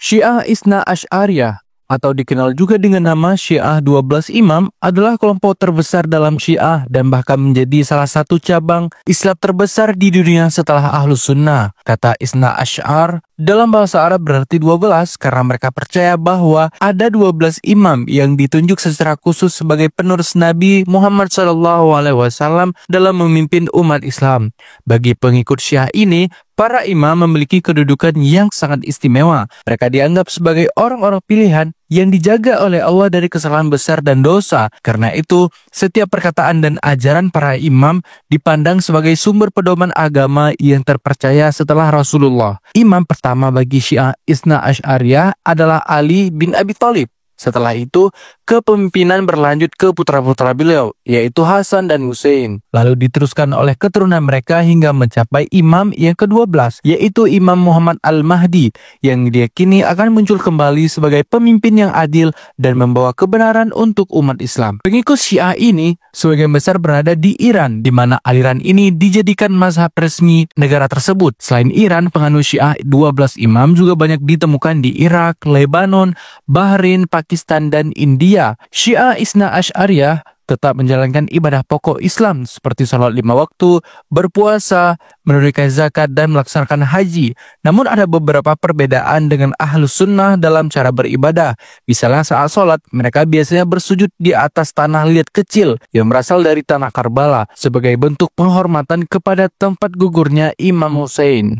Syiah Isna Asy'ariyah atau dikenal juga dengan nama Syiah 12 Imam adalah kelompok terbesar dalam Syiah dan bahkan menjadi salah satu cabang Islam terbesar di dunia setelah Ahlus Sunnah. Kata Isna Asy'ar dalam bahasa Arab berarti 12 karena mereka percaya bahwa ada 12 imam yang ditunjuk secara khusus sebagai penerus Nabi Muhammad SAW dalam memimpin umat Islam. Bagi pengikut Syiah ini, para imam memiliki kedudukan yang sangat istimewa. Mereka dianggap sebagai orang-orang pilihan yang dijaga oleh Allah dari kesalahan besar dan dosa. Karena itu, setiap perkataan dan ajaran para imam dipandang sebagai sumber pedoman agama yang terpercaya setelah Rasulullah. Imam pertama bagi Syiah Isna Asy'ariyah adalah Ali bin Abi Thalib. Setelah itu, kepemimpinan berlanjut ke putra-putra beliau, yaitu Hasan dan Husain. Lalu diteruskan oleh keturunan mereka hingga mencapai imam yang ke-12, yaitu Imam Muhammad Al-Mahdi, yang diyakini akan muncul kembali sebagai pemimpin yang adil dan membawa kebenaran untuk umat Islam. Pengikut Syiah ini sebagian besar berada di Iran, di mana aliran ini dijadikan mazhab resmi negara tersebut. Selain Iran, penganut Syiah 12 imam juga banyak ditemukan di Irak, Lebanon, Bahrain, Pakistan, dan India. Syiah Isna Asy'ariyah tetap menjalankan ibadah pokok Islam seperti sholat 5 waktu, berpuasa, menunaikan zakat, dan melaksanakan haji. Namun ada beberapa perbedaan dengan Ahlus Sunnah dalam cara beribadah. Misalnya saat sholat, mereka biasanya bersujud di atas tanah liat kecil yang berasal dari tanah Karbala sebagai bentuk penghormatan kepada tempat gugurnya Imam Husain.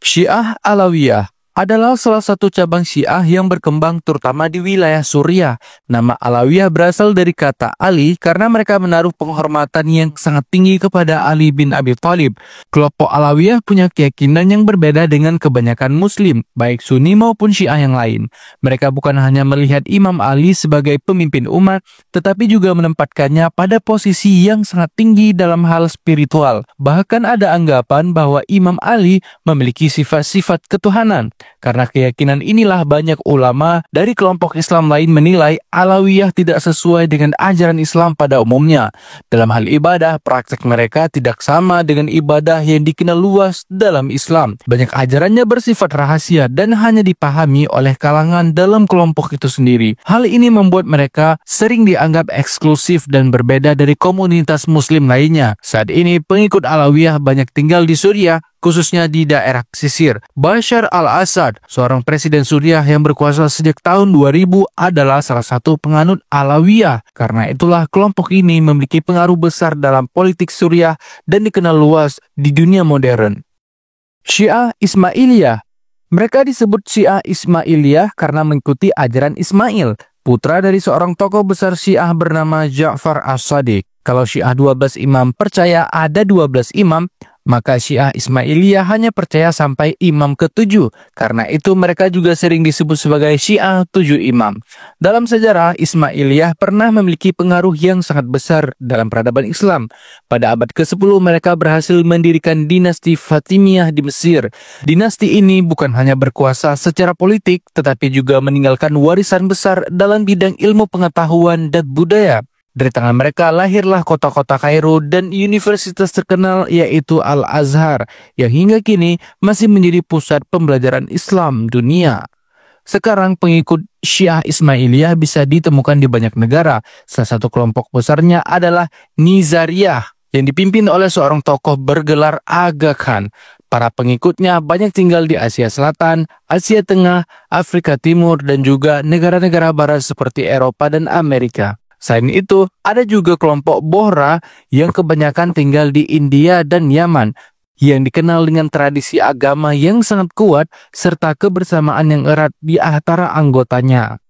Syiah Alawiyah adalah salah satu cabang Syiah yang berkembang terutama di wilayah Suriah. Nama Alawiyah berasal dari kata Ali karena mereka menaruh penghormatan yang sangat tinggi kepada Ali bin Abi Thalib. Kelompok Alawiyah punya keyakinan yang berbeda dengan kebanyakan Muslim, baik Sunni maupun Syiah yang lain. Mereka bukan hanya melihat Imam Ali sebagai pemimpin umat, tetapi juga menempatkannya pada posisi yang sangat tinggi dalam hal spiritual. Bahkan ada anggapan bahwa Imam Ali memiliki sifat-sifat ketuhanan. Karena keyakinan inilah banyak ulama dari kelompok Islam lain menilai Alawiyah tidak sesuai dengan ajaran Islam pada umumnya. Dalam hal ibadah, praktek mereka tidak sama dengan ibadah yang dikenal luas dalam Islam. Banyak ajarannya bersifat rahasia dan hanya dipahami oleh kalangan dalam kelompok itu sendiri. Hal ini membuat mereka sering dianggap eksklusif dan berbeda dari komunitas Muslim lainnya. Saat ini pengikut Alawiyah banyak tinggal di Suriah, khususnya di daerah pesisir. Bashar al-Assad, seorang presiden Suriah yang berkuasa sejak tahun 2000, adalah salah satu penganut Alawiyah. Karena itulah kelompok ini memiliki pengaruh besar dalam politik Suriah dan dikenal luas di dunia modern. Syiah Ismailiyah. Mereka disebut Syiah Ismailiyah karena mengikuti ajaran Ismail, putra dari seorang tokoh besar Syiah bernama Ja'far as-Sadiq. Kalau Syiah 12 imam percaya ada 12 imam, maka Syiah Ismailiyah hanya percaya sampai imam ke-7. Karena itu mereka juga sering disebut sebagai Syiah 7 imam. Dalam sejarah, Ismailiyah pernah memiliki pengaruh yang sangat besar dalam peradaban Islam. Pada abad ke-10 mereka berhasil mendirikan dinasti Fatimiyah di Mesir. Dinasti ini bukan hanya berkuasa secara politik, tetapi juga meninggalkan warisan besar dalam bidang ilmu pengetahuan dan budaya. Dari tangan mereka lahirlah kota-kota Kairo dan universitas terkenal yaitu Al-Azhar yang hingga kini masih menjadi pusat pembelajaran Islam dunia. Sekarang pengikut Syiah Ismailiyah bisa ditemukan di banyak negara. Salah satu kelompok besarnya adalah Nizariyah yang dipimpin oleh seorang tokoh bergelar Aga Khan. Para pengikutnya banyak tinggal di Asia Selatan, Asia Tengah, Afrika Timur, dan juga negara-negara barat seperti Eropa dan Amerika. Selain itu, ada juga kelompok Bohra yang kebanyakan tinggal di India dan Yaman, yang dikenal dengan tradisi agama yang sangat kuat serta kebersamaan yang erat di antara anggotanya.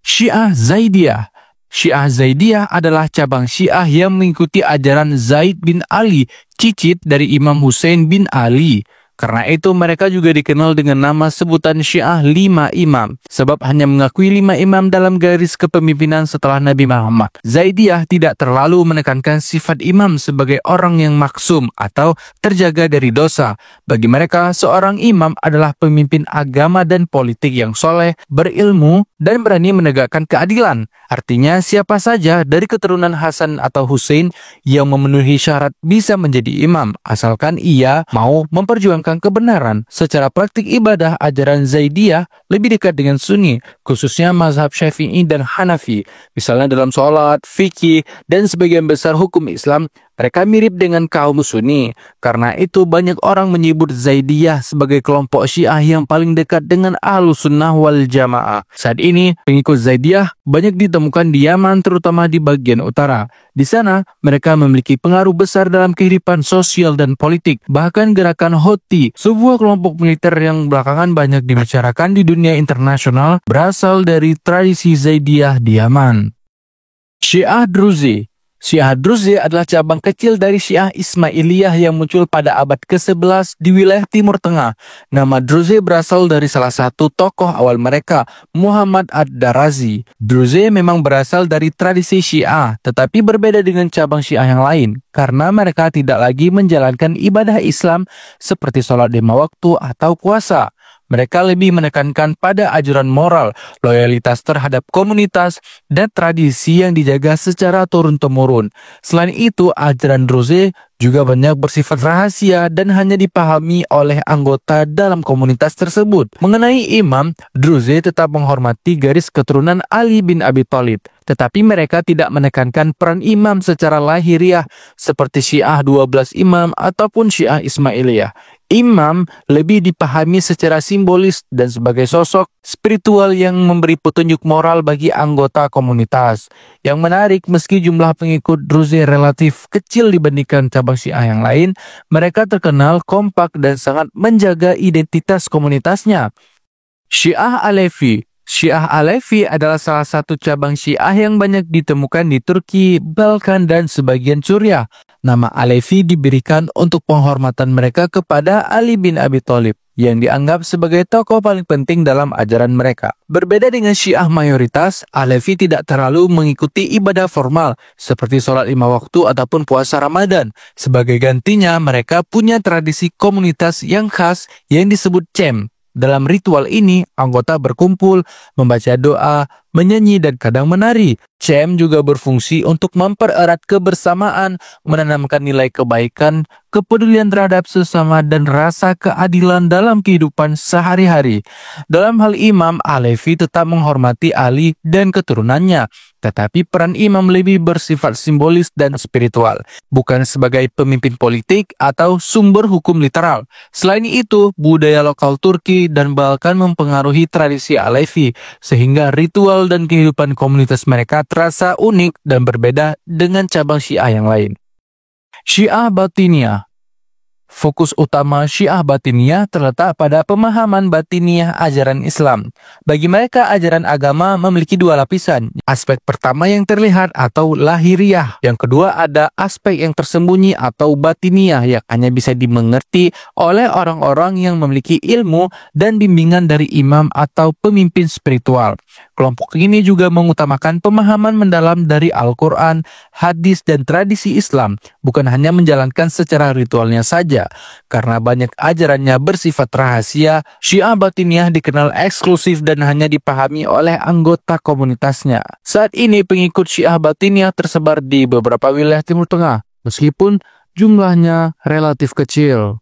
Syiah Zaidiyah. Syiah Zaidiyah adalah cabang Syiah yang mengikuti ajaran Zaid bin Ali, cicit dari Imam Husain bin Ali. Karena itu mereka juga dikenal dengan nama sebutan Syiah 5 Imam, sebab hanya mengakui 5 imam dalam garis kepemimpinan setelah Nabi Muhammad. Zaidiyah tidak terlalu menekankan sifat imam sebagai orang yang maksum atau terjaga dari dosa. Bagi mereka, seorang imam adalah pemimpin agama dan politik yang soleh, berilmu, dan berani menegakkan keadilan. Artinya siapa saja dari keturunan Hasan atau Husain yang memenuhi syarat bisa menjadi imam, asalkan ia mau memperjuangkan memperjuangkan kebenaran. Secara praktik ibadah, ajaran Zaidiyah lebih dekat dengan Sunni, khususnya mazhab Syafi'i dan Hanafi. Misalnya dalam sholat, fikih, dan sebagian besar hukum Islam, mereka mirip dengan kaum Sunni. Karena itu banyak orang menyebut Zaidiyah sebagai kelompok Syiah yang paling dekat dengan Ahlus Sunnah wal Jamaah. Saat ini, pengikut Zaidiyah banyak ditemukan di Yaman, terutama di bagian utara. Di sana, mereka memiliki pengaruh besar dalam kehidupan sosial dan politik. Bahkan gerakan Houthi, sebuah kelompok militer yang belakangan banyak dibicarakan di dunia internasional, berasal dari tradisi Zaidiyah di Yaman. Syiah Druzi. Syiah Druzi adalah cabang kecil dari Syiah Ismailiyah yang muncul pada abad ke-11 di wilayah Timur Tengah. Nama Druzi berasal dari salah satu tokoh awal mereka, Muhammad ad-Darazi. Druzi memang berasal dari tradisi Syiah, tetapi berbeda dengan cabang Syiah yang lain, karena mereka tidak lagi menjalankan ibadah Islam seperti sholat 5 waktu atau puasa. Mereka lebih menekankan pada ajaran moral, loyalitas terhadap komunitas, dan tradisi yang dijaga secara turun-temurun. Selain itu, ajaran Druzi juga banyak bersifat rahasia dan hanya dipahami oleh anggota dalam komunitas tersebut. Mengenai imam, Druzi tetap menghormati garis keturunan Ali bin Abi Thalib, tetapi mereka tidak menekankan peran imam secara lahiriah seperti Syiah 12 imam ataupun Syiah Ismailiyah. Imam lebih dipahami secara simbolis dan sebagai sosok spiritual yang memberi petunjuk moral bagi anggota komunitas. Yang menarik, meski jumlah pengikut Druzi relatif kecil dibandingkan cabang Syiah yang lain, mereka terkenal kompak dan sangat menjaga identitas komunitasnya. Syiah Alevi. Syiah Alevi adalah salah satu cabang Syiah yang banyak ditemukan di Turki, Balkan, dan sebagian Suriah. Nama Alevi diberikan untuk penghormatan mereka kepada Ali bin Abi Thalib, yang dianggap sebagai tokoh paling penting dalam ajaran mereka. Berbeda dengan Syiah mayoritas, Alevi tidak terlalu mengikuti ibadah formal seperti sholat 5 waktu ataupun puasa Ramadan. Sebagai gantinya, mereka punya tradisi komunitas yang khas yang disebut cem. Dalam ritual ini, anggota berkumpul, membaca doa, menyanyi, dan kadang menari. Cem juga berfungsi untuk mempererat kebersamaan, menanamkan nilai kebaikan, kepedulian terhadap sesama, dan rasa keadilan dalam kehidupan sehari-hari. Dalam hal imam, Alevi tetap menghormati Ali dan keturunannya, tetapi peran imam lebih bersifat simbolis dan spiritual, bukan sebagai pemimpin politik atau sumber hukum literal. Selain itu, budaya lokal Turki dan Balkan mempengaruhi tradisi Alevi, sehingga ritual dan kehidupan komunitas mereka terasa unik dan berbeda dengan cabang Syiah yang lain. Syiah Batiniyah. Fokus utama Syiah Batiniyah terletak pada pemahaman batiniyah ajaran Islam. Bagi mereka, ajaran agama memiliki dua lapisan. Aspek pertama yang terlihat atau lahiriah. Yang kedua ada aspek yang tersembunyi atau batiniyah yang hanya bisa dimengerti oleh orang-orang yang memiliki ilmu dan bimbingan dari imam atau pemimpin spiritual. Kelompok ini juga mengutamakan pemahaman mendalam dari Al-Quran, hadis, dan tradisi Islam, bukan hanya menjalankan secara ritualnya saja. Karena banyak ajarannya bersifat rahasia, Syiah Batiniyah dikenal eksklusif dan hanya dipahami oleh anggota komunitasnya. Saat ini pengikut Syiah Batiniyah tersebar di beberapa wilayah Timur Tengah, meskipun jumlahnya relatif kecil.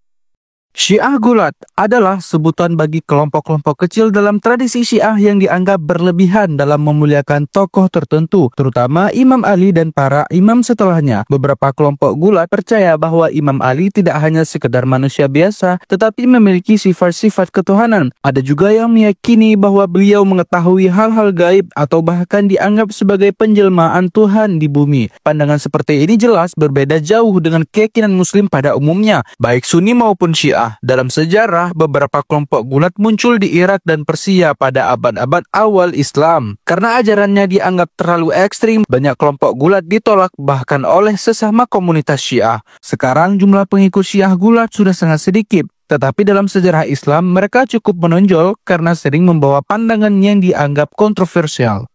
Syiah Gulat adalah sebutan bagi kelompok-kelompok kecil dalam tradisi Syiah yang dianggap berlebihan dalam memuliakan tokoh tertentu, terutama Imam Ali dan para imam setelahnya. Beberapa kelompok Gulat percaya bahwa Imam Ali tidak hanya sekedar manusia biasa, tetapi memiliki sifat-sifat ketuhanan. Ada juga yang meyakini bahwa beliau mengetahui hal-hal gaib atau bahkan dianggap sebagai penjelmaan Tuhan di bumi. Pandangan seperti ini jelas berbeda jauh dengan keyakinan Muslim pada umumnya, baik Sunni maupun Syiah. Dalam sejarah, beberapa kelompok Gulat muncul di Irak dan Persia pada abad-abad awal Islam. Karena ajarannya dianggap terlalu ekstrim, banyak kelompok Gulat ditolak bahkan oleh sesama komunitas Syiah. Sekarang jumlah pengikut Syiah Gulat sudah sangat sedikit, tetapi dalam sejarah Islam mereka cukup menonjol karena sering membawa pandangan yang dianggap kontroversial.